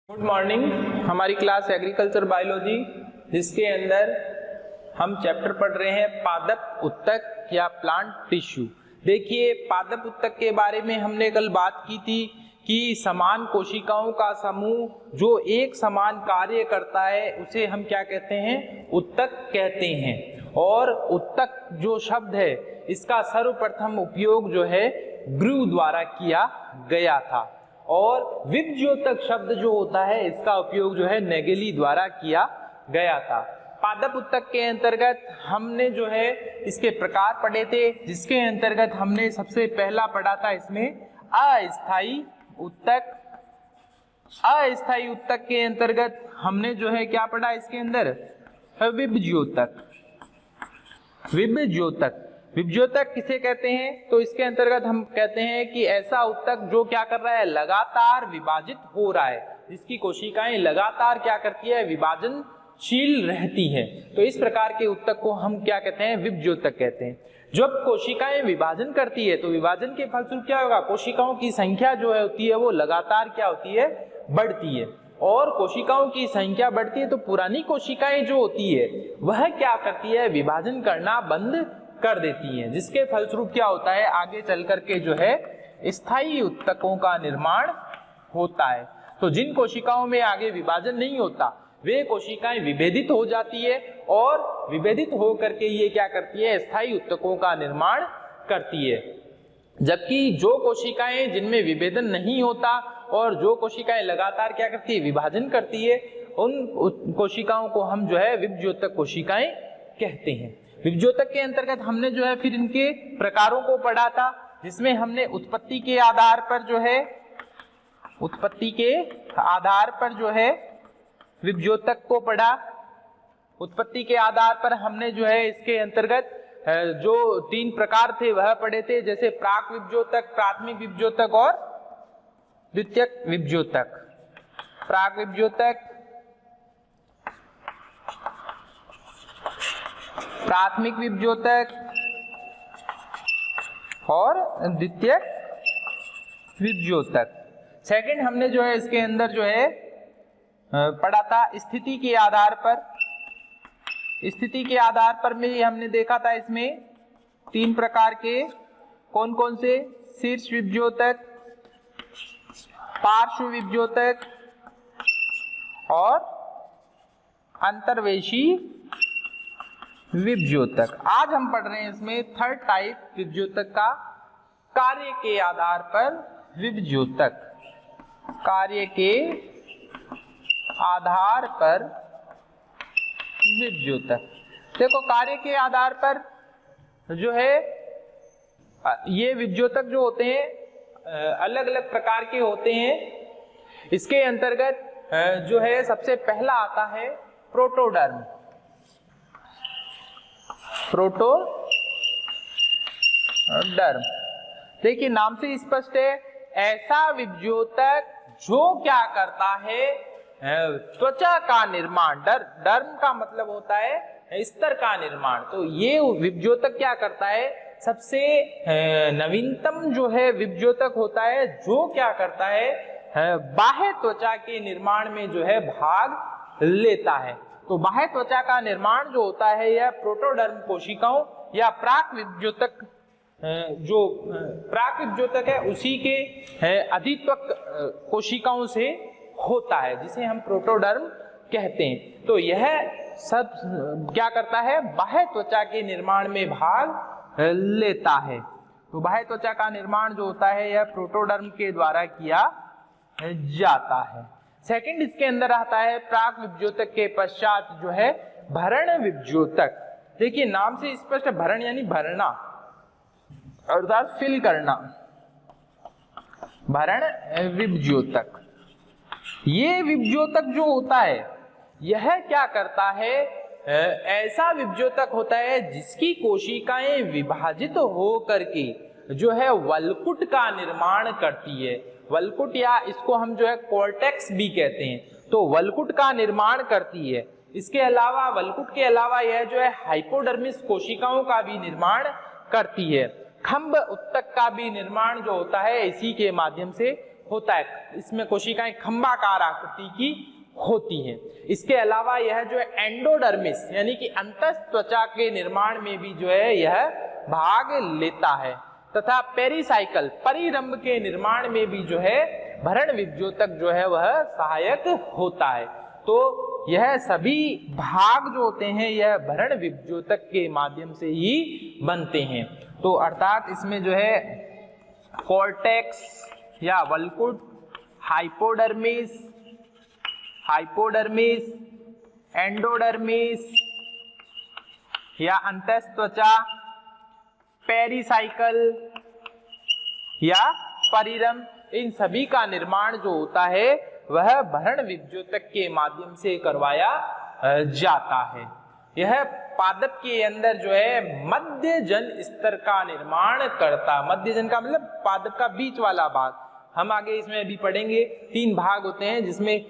Good morning. हमारी class agriculture biology जिसके अंदर हम चैप्टर पढ़ रहे हैं पादप उत्तक या प्लांट टिश्यू। देखिए, पादप उत्तक के बारे में हमने कल बात की थी कि समान कोशिकाओं का समूह जो एक समान कार्य करता है उसे हम क्या कहते हैं? उत्तक कहते हैं। और उत्तक जो शब्द है इसका सर्वप्रथम उपयोग जो है ग्रू द्वारा किया गया था और विभज्योतक शब्द जो होता है इसका उपयोग जो है नेगेली द्वारा किया गया था। पादप उत्तक के अंतर्गत हमने जो है इसके प्रकार पढ़े थे, जिसके अंतर्गत हमने सबसे पहला पढ़ा था इसमें अस्थायी उत्तक। अस्थायी उत्तक के अंतर्गत हमने जो है क्या पढ़ा इसके अंदर? विभज्योतक। विभज्योतक विभज्योतक किसे कहते हैं? तो इसके अंतर्गत हम कहते हैं कि ऐसा उत्तक जो क्या कर रहा है? लगातार विभाजित हो रहा है, जिसकी कोशिकाएं लगातार क्या करती है? विभाजनशील रहती है। तो इस प्रकार के उत्तक को हम क्या कहते हैं? विभज्योतक कहते हैं। जब कोशिकाएं विभाजन करती है तो विभाजन के फलस्वरूप क्या होगा? कोशिकाओं की संख्या जो है होती है वो लगातार क्या होती है? बढ़ती है। और कोशिकाओं की संख्या बढ़ती है तो पुरानी कोशिकाएं जो होती है वह क्या करती है? विभाजन करना बंद कर देती हैं, जिसके फलस्वरूप क्या होता है? आगे चल करके जो है स्थायी उत्तकों का निर्माण होता है। तो जिन कोशिकाओं में आगे विभाजन नहीं होता वे कोशिकाएं विभेदित हो जाती है और विभेदित हो करके ये क्या करती है? स्थायी उत्तकों का निर्माण करती है। जबकि जो कोशिकाएं जिनमें विभेदन नहीं होता और जो कोशिकाएं लगातार क्या करती है? विभाजन करती है, उन कोशिकाओं को हम जो है विभज्योतक कोशिकाएं कहते हैं। विभज्योतक के अंतर्गत हमने जो है फिर इनके प्रकारों को पढ़ा था, जिसमें हमने उत्पत्ति के आधार पर जो है विभज्योतक को पढ़ा। उत्पत्ति के आधार पर हमने जो है इसके अंतर्गत जो 3 प्रकार थे वह पढ़े थे, जैसे प्राक विभज्योतक, प्राथमिक विभज्योतक और द्वितीयक विभज्योतक। प्राक विभज्योतक, प्राथमिक विभज्योतक और द्वितीयक विभज्योतक। सेकंड हमने जो है इसके अंदर जो है पढ़ा था स्थिति के आधार पर। स्थिति के आधार पर में हमने देखा था इसमें 3 प्रकार के, कौन कौन से? शीर्ष विभज्योतक, पार्श्व विभज्योतक और अंतर्वेशी विभज्योतक। आज हम पढ़ रहे हैं इसमें थर्ड टाइप विभज्योतक का, कार्य के आधार पर विभज्योतक। कार्य के आधार पर विभज्योतक। देखो, कार्य के आधार पर जो है ये विभज्योतक जो होते हैं अलग अलग प्रकार के होते हैं। इसके अंतर्गत जो है सबसे पहला आता है प्रोटोडर्म। प्रोटोडर्म, देखिए नाम से स्पष्ट है, ऐसा विभज्योतक जो क्या करता है? त्वचा का निर्माण। डर्म का मतलब होता है स्तर का निर्माण। तो ये विभज्योतक क्या करता है? सबसे नवीनतम जो है विभज्योतक होता है जो क्या करता है? बाह्य त्वचा के निर्माण में जो है भाग लेता है। तो बाह्य त्वचा का निर्माण जो होता है यह प्रोटोडर्म कोशिकाओं या प्राक विभज्योतक, जो प्राक विभज्योतक है उसी के अधित्वक कोशिकाओं से होता है, जिसे हम प्रोटोडर्म कहते हैं। तो यह सब क्या करता है? बाह्य त्वचा के निर्माण में भाग लेता है। तो बाह्य त्वचा का निर्माण जो होता है यह प्रोटोडर्म के द्वारा किया जाता है। सेकंड इसके अंदर आता है प्राक विभज्योतक के पश्चात जो है भरण विभज्योतक। देखिए नाम से स्पष्ट, भरण यानी भरना अर्थात फिल करना। भरण विभज्योतक, ये विभज्योतक जो होता है यह क्या करता है? ऐसा विभज्योतक होता है जिसकी कोशिकाएं विभाजित हो करके जो है वल्कुट का निर्माण करती है। वल्कुट या इसको हम जो है कॉर्टेक्स भी कहते हैं। तो वल्कुट का निर्माण करती है। इसके अलावा वल्कुट के अलावा यह जो है हाइपोडर्मिस कोशिकाओं का भी निर्माण करती है। खंभ उत्तक का भी निर्माण जो होता है इसी के माध्यम से होता है, इसमें कोशिकाएं खंभाकार आकृति की होती हैं। इसके अलावा यह जो है एंडोडर्मिस यानी कि अंतःत्वचा के निर्माण में भी जो है यह भाग लेता है, तथा पेरिसाइकल परिरंभ के निर्माण में भी जो है भरण विभ्योतक जो है वह सहायक होता है। तो यह सभी भाग जो होते हैं यह भरण विभ्योतक के माध्यम से ही बनते हैं। तो अर्थात इसमें जो है कॉर्टेक्स या वल्कुट, हाइपोडर्मिस, एंडोडर्मिस या अंतःत्वचा, पेरिसाइकल या परिरंभ, इन सभी का निर्माण जो होता है वह भरण विभ्योतक के माध्यम से करवाया जाता है। यह पादप के अंदर जो है मध्य जन स्तर का निर्माण करता, मध्य जन का मतलब पादप का बीच वाला भाग, हम आगे इसमें अभी पढ़ेंगे। 3 भाग होते हैं जिसमें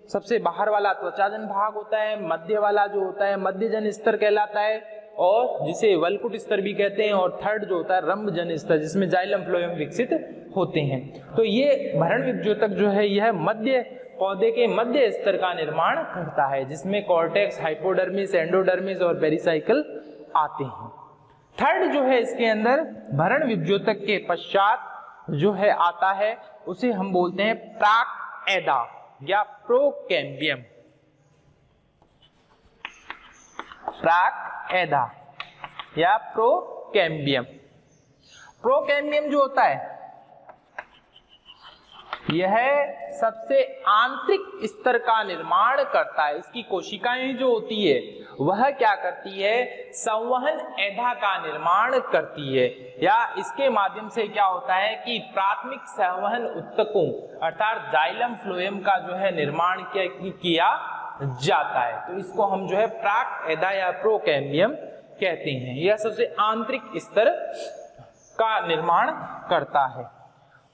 सबसे बाहर वाला त्वचाजन भाग होता है, मध्य वाला जो होता है मध्य जन स्तर कहलाता है और जिसे वल्कुट स्तर भी कहते हैं, और थर्ड जो होता है रंभ जन स्तर जिसमें जाइलम फ्लोएम विकसित होते हैं। तो ये भरण विभ्योतक जो है यह मध्य पौधे के मध्य स्तर का निर्माण करता है जिसमें कॉर्टेक्स, हाइपोडर्मिस, एंडोडर्मिस और पेरिसाइकल आते हैं। थर्ड जो है इसके अंदर भरण विभ्योतक के पश्चात जो है आता है उसे हम बोलते हैं प्राक एदा या प्रोकैम्बियम। प्राक एदा या प्रोकैम्बियम। प्रोकैम्बियम जो होता है यह सबसे आंतरिक स्तर का निर्माण करता है। इसकी कोशिकाएं जो होती है वह क्या करती है, संवहन एधा का निर्माण करती है, या इसके माध्यम से क्या होता है कि प्राथमिक संवहन उत्तकों अर्थात जाइलम फ्लोएम का जो है निर्माण किया जाता है। तो इसको हम जो है प्राक एधा या प्रोकैम्बियम कहते हैं। यह सबसे आंतरिक स्तर का निर्माण करता है।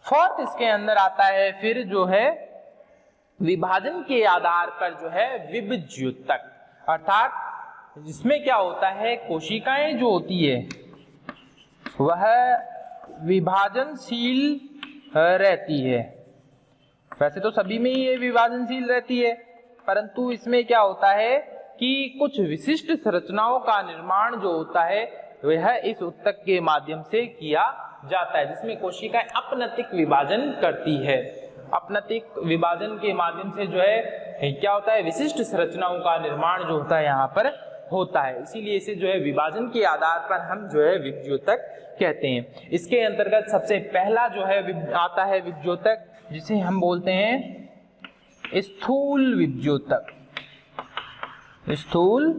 फोर्थ इसके अंदर आता है फिर जो है विभाजन के आधार पर जो है विभज्योतक, अर्थात इसमें क्या होता है कोशिकाएं जो होती है वह विभाजनशील रहती है। वैसे तो सभी में ही ये विभाजनशील रहती है, परंतु इसमें क्या होता है कि कुछ विशिष्ट संरचनाओं का निर्माण जो होता है वह इस उत्तक के माध्यम से किया जाता है, जिसमें कोशिकाएं अपनतिक विभाजन करती है। अपनतिक विभाजन के माध्यम से जो है क्या होता है विशिष्ट संरचनाओं का निर्माण जो होता है यहाँ पर होता है, इसीलिए इसे जो है विभाजन के आधार पर हम जो है विभज्योतक कहते हैं। इसके अंतर्गत सबसे पहला जो है आता है विभज्योतक जिसे हम बोलते हैं स्थूल विभज्योतक। स्थूल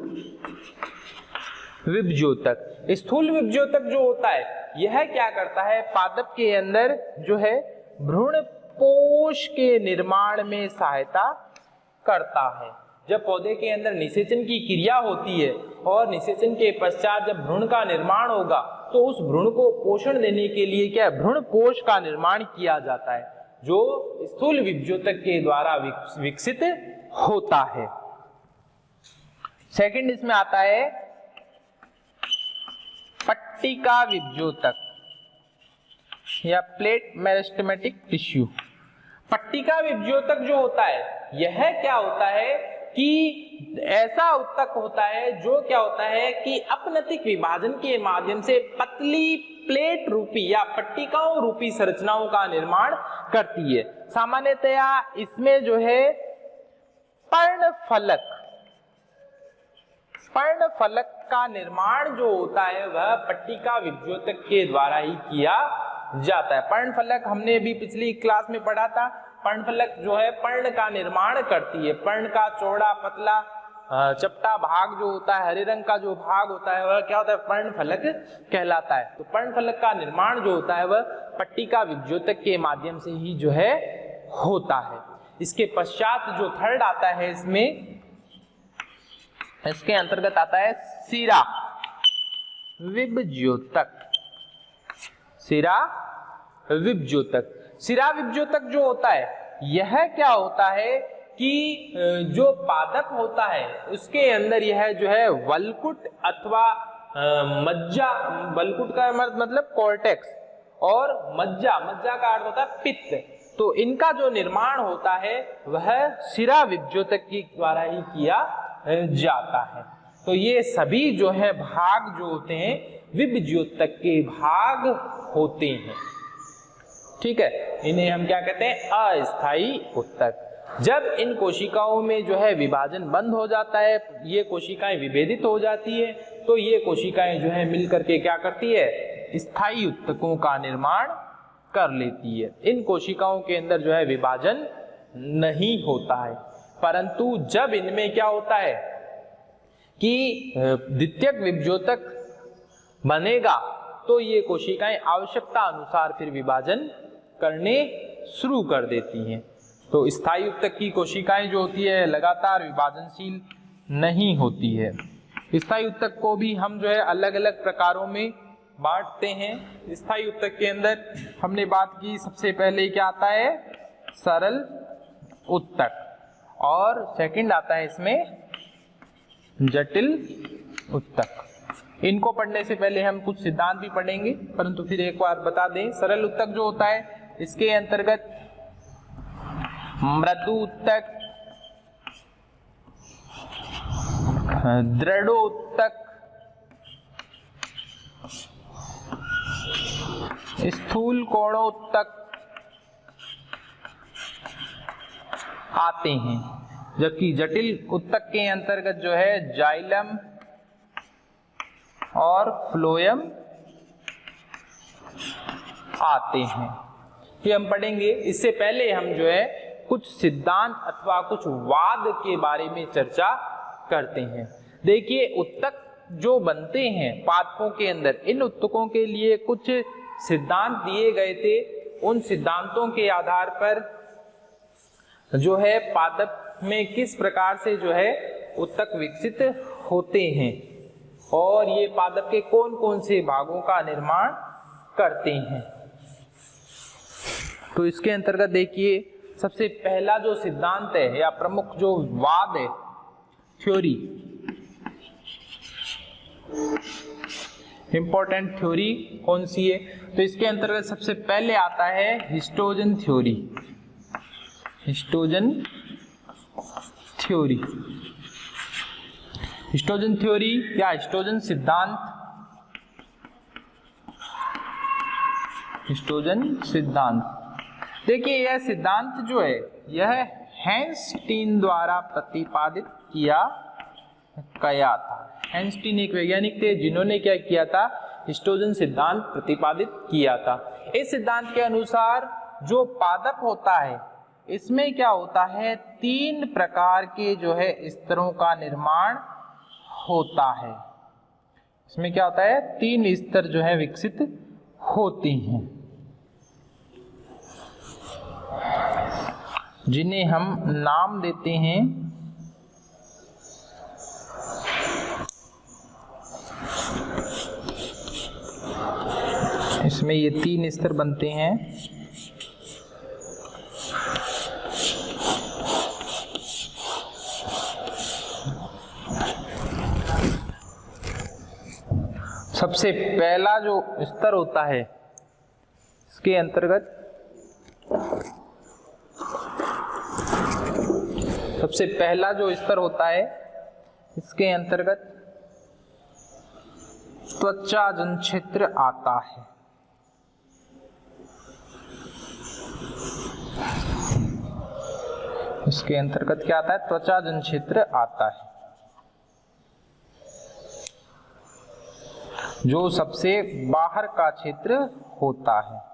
विभज्योतक। स्थूल विभज्योतक जो होता है यह क्या करता है, पादप के अंदर जो है भ्रूणपोष के निर्माण में सहायता करता है। जब पौधे के अंदर निषेचन की क्रिया होती है और निषेचन के पश्चात जब भ्रूण का निर्माण होगा तो उस भ्रूण को पोषण देने के लिए क्या भ्रूणपोष का निर्माण किया जाता है, जो स्थूल विभज्योतक के द्वारा विकसित होता है। सेकंड इसमें आता है पट्टिका विभज्योतक या प्लेट मेरिस्टेमेटिक टिश्यू। पट्टिका विभज्योतक जो होता है यह क्या होता है कि ऐसा उत्तक होता है जो क्या होता है कि अपनतिक विभाजन के माध्यम से पतली प्लेट रूपी या पट्टिकाओं रूपी संरचनाओं का निर्माण करती है। सामान्यतया इसमें जो है पर्णफलक का निर्माण जो होता है वह पट्टिका विभज्योतक के द्वारा ही किया जाता है। पर्णफलक हमने अभी पिछली क्लास में पढ़ा था। पर्णफलक जो है पर्ण का निर्माण करती है। पर्ण का चौड़ा पतला चपटा भाग जो होता है, हरे रंग का जो भाग होता है वह क्या होता है पर्णफलक कहलाता है। तो पर्णफलक का निर्माण जो होता है वह पट्टिका विभज्योतक के माध्यम से ही जो है होता है। इसके पश्चात जो थर्ड आता है इसके अंतर्गत आता है सिरा विभज्योतक। सिरा विभज्योतक। सिरा विभज्योतक जो होता है यह क्या होता है कि जो पादप होता है उसके अंदर यह जो है वल्कुट अथवा मज्जा, वल्कुट का मतलब कॉर्टेक्स और मज्जा का अर्थ होता है पित्त, तो इनका जो निर्माण होता है वह शिरा विभज्योतक के द्वारा ही किया जाता है। तो ये सभी जो है भाग जो होते हैं विभज्योतक के भाग होते हैं। ठीक है, इन्हें हम क्या कहते हैं? अस्थायी उत्तक। जब इन कोशिकाओं में जो है विभाजन बंद हो जाता है, ये कोशिकाएं विभेदित हो जाती है, तो ये कोशिकाएं जो है मिलकर के क्या करती है? स्थायी उत्तकों का निर्माण कर लेती है। इन कोशिकाओं के अंदर जो है विभाजन नहीं होता है, परंतु जब इनमें क्या होता है कि द्वितीयक विभज्योतक बनेगा तो ये कोशिकाएं आवश्यकता अनुसार फिर विभाजन करने शुरू कर देती हैं। तो स्थायी उत्तक की कोशिकाएं जो होती है लगातार विभाजनशील नहीं होती है। स्थायी उत्तक को भी हम जो है अलग अलग प्रकारों में बांटते हैं। स्थायी उत्तक के अंदर हमने बात की, सबसे पहले क्या आता है? सरल उत्तक, और सेकंड आता है इसमें जटिल उत्तक। इनको पढ़ने से पहले हम कुछ सिद्धांत भी पढ़ेंगे, परंतु फिर एक बार बता दें, सरल उत्तक जो होता है इसके अंतर्गत मृदु उत्तक, दृढ़ उत्तक, स्थूल कोणोत्तक आते हैं, जबकि जटिल उत्तक के अंतर्गत जो है जाइलम और फ्लोएम आते हैं। ये हम पढ़ेंगे। इससे पहले हम जो है कुछ सिद्धांत अथवा कुछ वाद के बारे में चर्चा करते हैं। देखिए, उत्तक जो बनते हैं पादपों के अंदर, इन उत्तकों के लिए कुछ सिद्धांत दिए गए थे। उन सिद्धांतों के आधार पर जो है पादप में किस प्रकार से जो है उत्तक विकसित होते हैं और ये पादप के कौन कौन से भागों का निर्माण करते हैं। तो इसके अंतर्गत देखिए, सबसे पहला जो सिद्धांत है या प्रमुख जो वाद है, थ्योरी, इंपॉर्टेंट थ्योरी कौन सी है? तो इसके अंतर्गत सबसे पहले आता है histogen theory. Histogen theory, histogen theory या हिस्टोजन सिद्धांत, हिस्टोजन सिद्धांत। देखिए, यह सिद्धांत जो है यह हैंस्टीन द्वारा प्रतिपादित किया गया था। हैंस्टीन एक वैज्ञानिक थे जिन्होंने क्या किया था? हिस्टोजन सिद्धांत प्रतिपादित किया था। इस सिद्धांत के अनुसार जो पादप होता है इसमें क्या होता है? 3 प्रकार के जो है स्तरों का निर्माण होता है। इसमें क्या होता है? 3 स्तर जो है विकसित होते हैं, जिन्हें हम नाम देते हैं इसमें ये 3 स्तर बनते हैं। सबसे पहला जो स्तर होता है इसके अंतर्गत सबसे पहला जो स्तर होता है इसके अंतर्गत त्वचा जनक्षेत्र आता है। इसके अंतर्गत क्या आता है? त्वचा जनक्षेत्र आता है, जो सबसे बाहर का क्षेत्र होता है।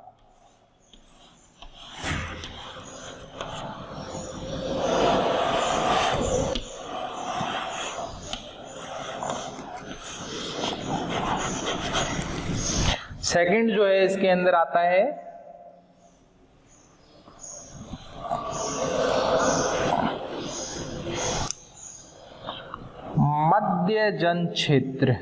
सेकंड जो है इसके अंदर आता है मध्य जनक्षेत्र।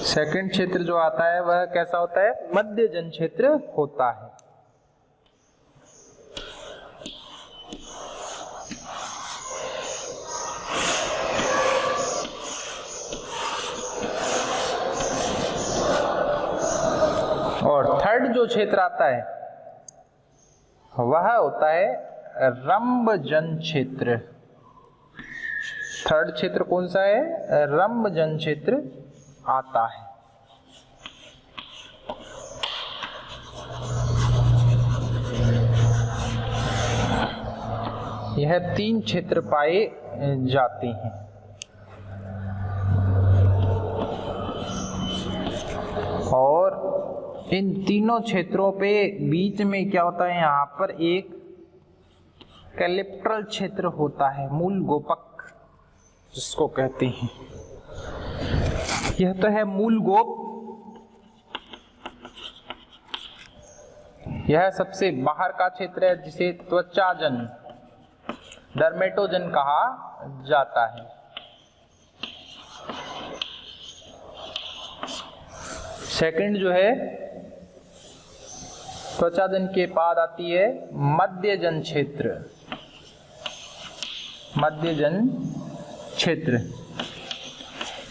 सेकंड क्षेत्र जो आता है वह कैसा होता है? मध्य जनक्षेत्र होता है। थर्ड जो क्षेत्र आता है वह होता है रंभजन क्षेत्र। थर्ड क्षेत्र कौन सा है? रंभजन क्षेत्र आता है। यह 3 क्षेत्र पाए जाते हैं। और इन तीनों क्षेत्रों पे बीच में क्या होता है? यहाँ पर एक कैलिप्ट्रल क्षेत्र होता है, मूल गोपक जिसको कहते हैं। यह तो है मूल गोप। यह सबसे बाहर का क्षेत्र है जिसे त्वचाजन, डर्मेटोजन कहा जाता है। सेकंड जो है त्वचाजन के बाद आती है मध्यजन क्षेत्र। मध्यजन क्षेत्र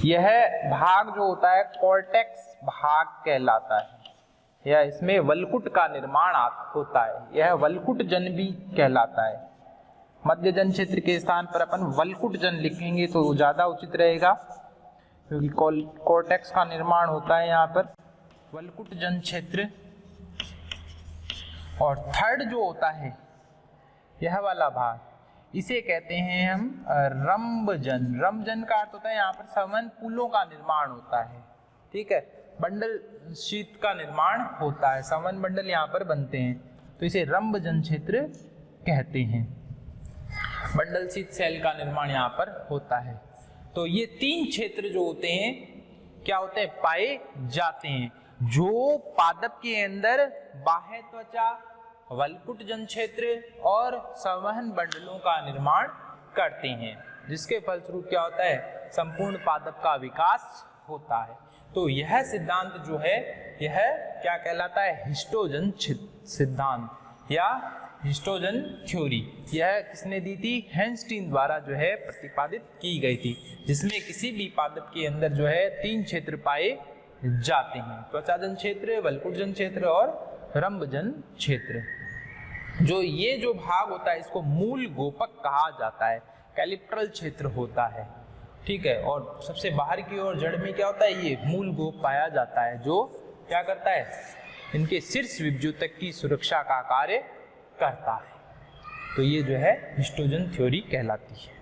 यह भाग जो होता है कॉर्टेक्स भाग कहलाता है, या इसमें वल्कुट का निर्माण होता है। यह वल्कुट जन भी कहलाता है। मध्यजन क्षेत्र के स्थान पर अपन वल्कुट जन लिखेंगे तो ज्यादा उचित रहेगा, क्योंकि कॉर्टेक्स का निर्माण होता है यहाँ पर। वल्कुट जन क्षेत्र। और थर्ड जो होता है यह वाला भाग, इसे कहते हैं हम रंभजन। रंभजन का अर्थ होता है यहाँ पर संवहन पुलों का निर्माण होता है। ठीक है, बंडल शीत का निर्माण होता है, संवहन बंडल यहाँ पर बनते हैं, तो इसे रंभजन क्षेत्र कहते हैं। बंडल शीत सेल का निर्माण यहाँ पर होता है। तो ये 3 क्षेत्र जो होते हैं क्या होते हैं? पाए जाते हैं, जो पादप के अंदर बाह्य त्वचा, वल्कुट जन क्षेत्र और संवहन बंडलों का निर्माण करते हैं, जिसके फलस्वरूप क्या होता है? संपूर्ण पादप का विकास होता है। तो यह सिद्धांत जो है यह क्या कहलाता है? हिस्टोजन सिद्धांत या हिस्टोजन थ्योरी। यह किसने दी थी? हेंस्टीन द्वारा जो है प्रतिपादित की गई थी, जिसमें किसी भी पादप के अंदर जो है 3 क्षेत्र पाए जाते हैं, त्वचाजन क्षेत्र, वल्कुटजन क्षेत्र और रंभजन क्षेत्र। जो ये जो भाग होता है इसको मूल गोपक कहा जाता है, कैलिप्ट्रल क्षेत्र होता है। ठीक है, और सबसे बाहर की ओर जड़ में क्या होता है? ये मूल गोप पाया जाता है, जो क्या करता है? इनके शीर्ष विभ्युतक की सुरक्षा का कार्य करता है। तो ये जो है हिस्टोजन थ्योरी कहलाती है।